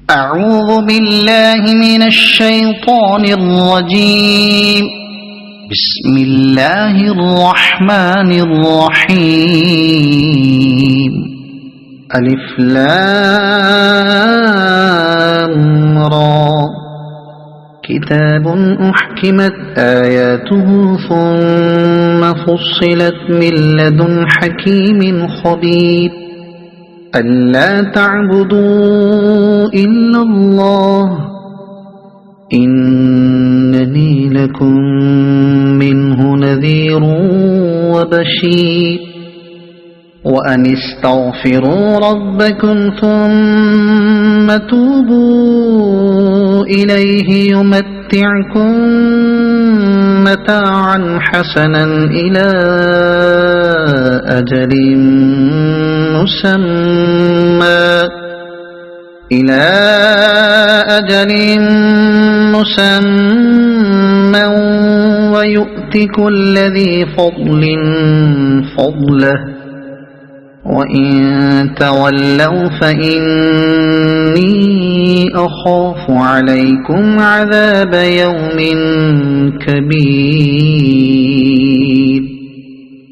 أعوذ بالله من الشيطان الرجيم. بسم الله الرحمن الرحيم. ألف لام را. كتاب أحكمت آياته ثم فصلت من لدن حكيم خبير. ألا تعبدوا إلا الله إنني لكم منه نذير وبشير. وأن استغفروا ربكم ثم توبوا إليه يمتعكم متاعا حسنا إلى أجل مسمى ويؤت كل ذي فضل فضله. وإن تولوا فإني أخاف عليكم عذاب يوم كبير.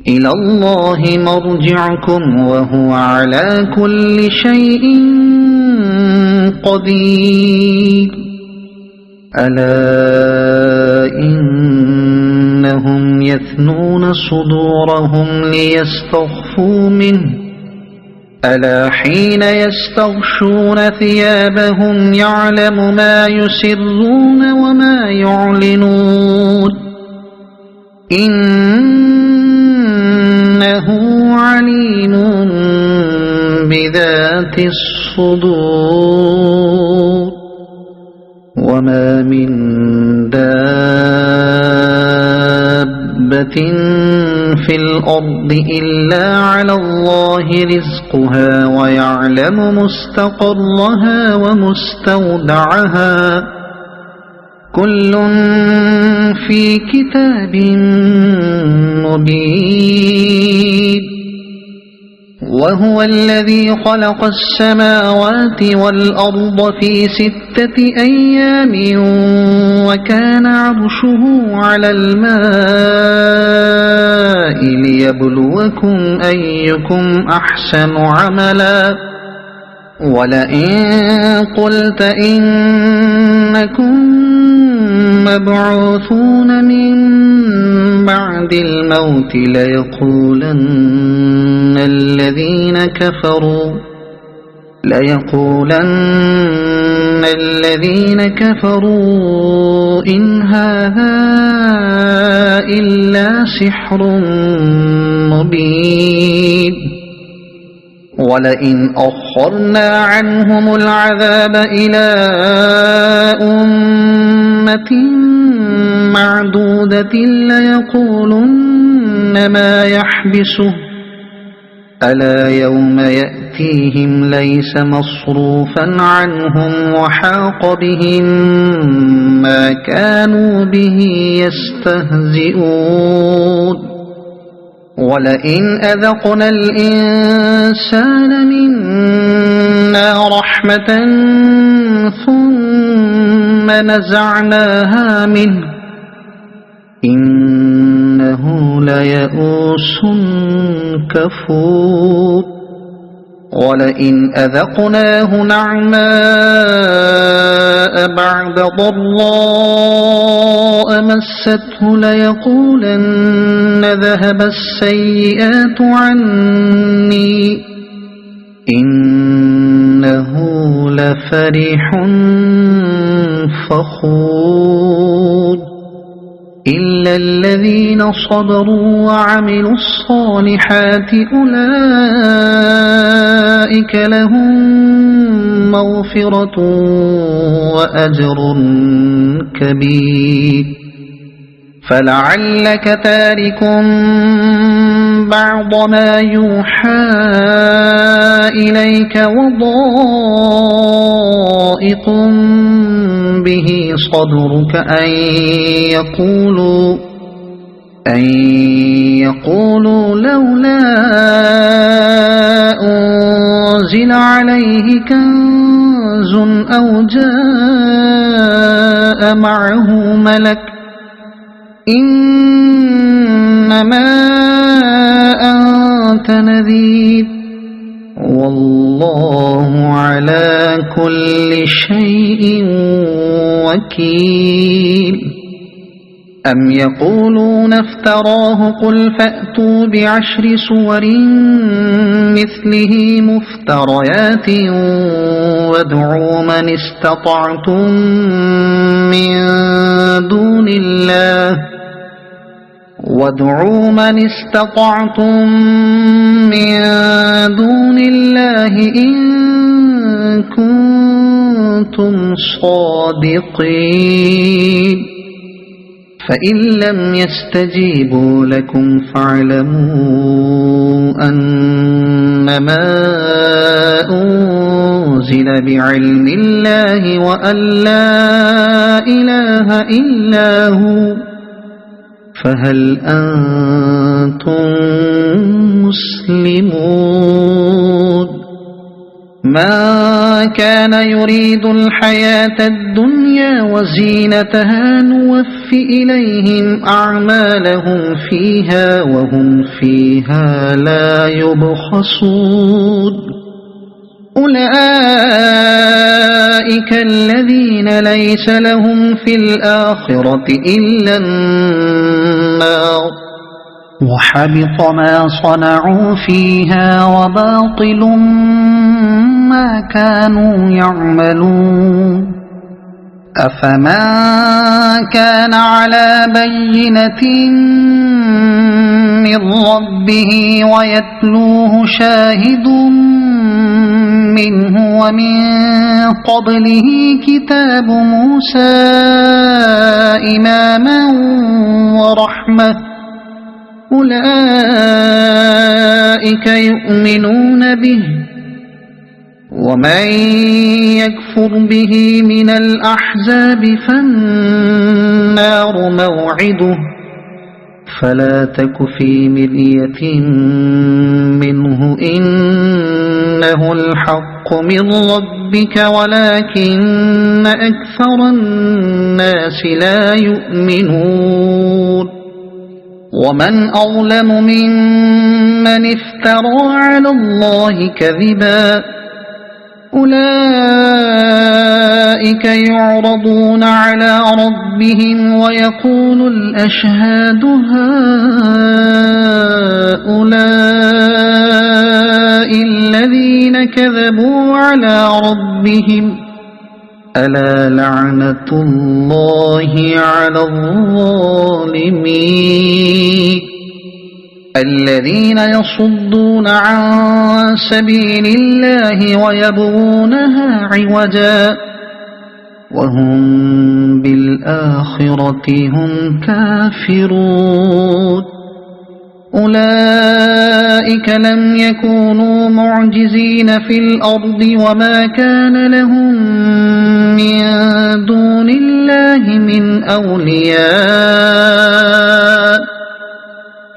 إلى الله مرجعكم وهو على كل شيء قدير. ألا إنهم يثنون صدورهم ليستخفوا منه ألا حين يستغشون ثيابهم يعلم ما يسرون وما يعلنون إنه عليم بذات الصدور. وما من دابة في الأرض إلا على الله رزقها ويعلم مستقرها ومستودعها كل في كتاب مبين. وهو الذي خلق السماوات والأرض في 6 أيام وكان عرشه على الماء ليبلوكم أيكم أحسن عملا. ولئن قلت إنكم مبعوثون من بعد الموت ليقولن الذين كفروا إن هذا إلا سحر مبين. ولئن أخرنا عنهم العذاب إلى أمة معدودة ليقولن ما يحبسه ألا يوم يأتيهم ليس مصروفا عنهم وحاق بهم ما كانوا به يستهزئون. ولئن أذقنا الإنسان منا رحمة ثم نزعناها منه إنه ليئوس كفور. ولئن أذقناه نعماء بعد ضراء مسته ليقولن ذهب السيئات عني إنه لفرح فخور. إلا الذين صبروا وعملوا الصالحات أولئك لهم مغفرة وأجر كبير. فلعلك تارك بعض ما يوحى إليك وضائق به صدرك أن يقولوا لولا أنزل عليه كنز كنز أو جاء معه ملك إنما أنت نذير والله على كل شيء وكيل أم يقولون افتراه قل فأتوا بعشر سور مثله مفتريات وادعوا من استطعتم من دون الله إن كنتم صادقين فإن لم يستجيبوا لكم فاعلموا أنما أنزل بعلم الله وأن لا إله إلا هو فهل أنتم مسلمون ما كان يريد الحياة الدنيا وزينتها نوف إليهم أعمالهم فيها وهم فيها لا يبخسون أولئك الذين ليس لهم في الآخرة إلا النار وحبط ما صنعوا فيها وباطل ما كانوا يعملون أفمن كان على بينة من ربه ويتلوه شاهد منه ومن قبله كتاب موسى إماما ورحمة أولئك يؤمنون به ومن يكفر به من الأحزاب فالنار موعده فلا تك في مرية منه إنه الحق من ربك ولكن أكثر الناس لا يؤمنون ومن أظلم ممن افترى على الله كذبا أولئك يعرضون على ربهم ويقول الأشهاد هؤلاء الذين كذبوا على ربهم ألا لعنة الله على الظالمين الذين يصدون عن سبيل الله ويبغونها عوجا وهم بالآخرة هم كافرون أولئك لم يكونوا معجزين في الأرض وما كان لهم من دون الله من أولياء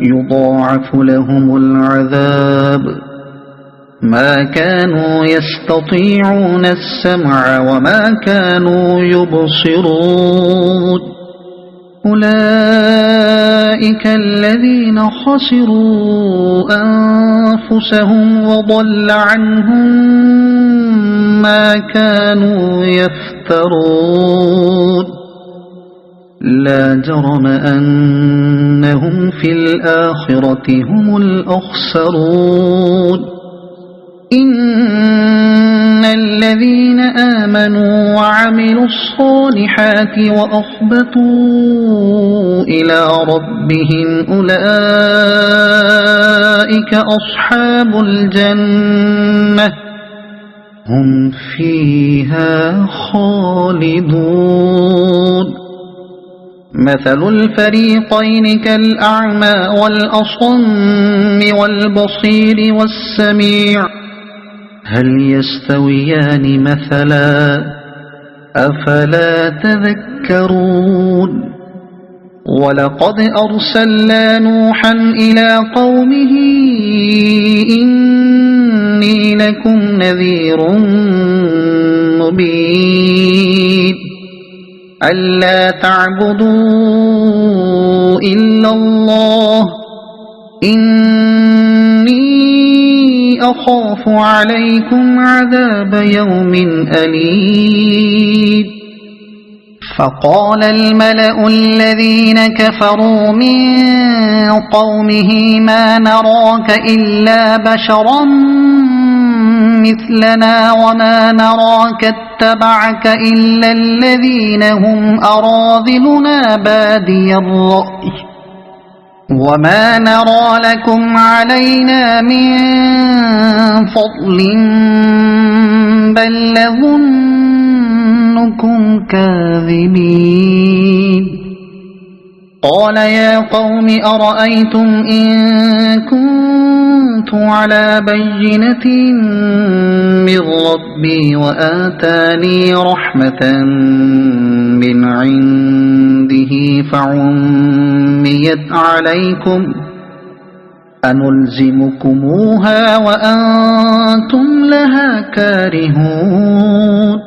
يضاعف لهم العذاب ما كانوا يستطيعون السمع وما كانوا يبصرون أولئك الذين خسروا أنفسهم وضل عنهم ما كانوا يفترون لا جرم أنهم في الآخرة هم الأخسرون إن الذين آمنوا وعملوا الصالحات وأخبتوا إلى ربهم أولئك أصحاب الجنة هم فيها خالدون مثل الفريقين كالأعمى والأصم والبصير والسميع هل يستويان مثلا أفلا تذكرون ولقد أرسلنا نوحا إلى قومه إني لكم نذير مبين ألا تعبدوا إلا الله إني أخاف عليكم عذاب يوم أليم فقال الملأ الذين كفروا من قومه ما نراك إلا بشرا مثلنا وما نراك اتبعك إلا الذين هم أراذلنا بادي الرأي وما نرى لكم علينا من فضل بل نظنكم كاذبين قال يا قوم أرأيتم إن كنت على بينة من ربي وآتاني رحمة من عنده فعميت عليكم أنلزمكموها وأنتم لها كارهون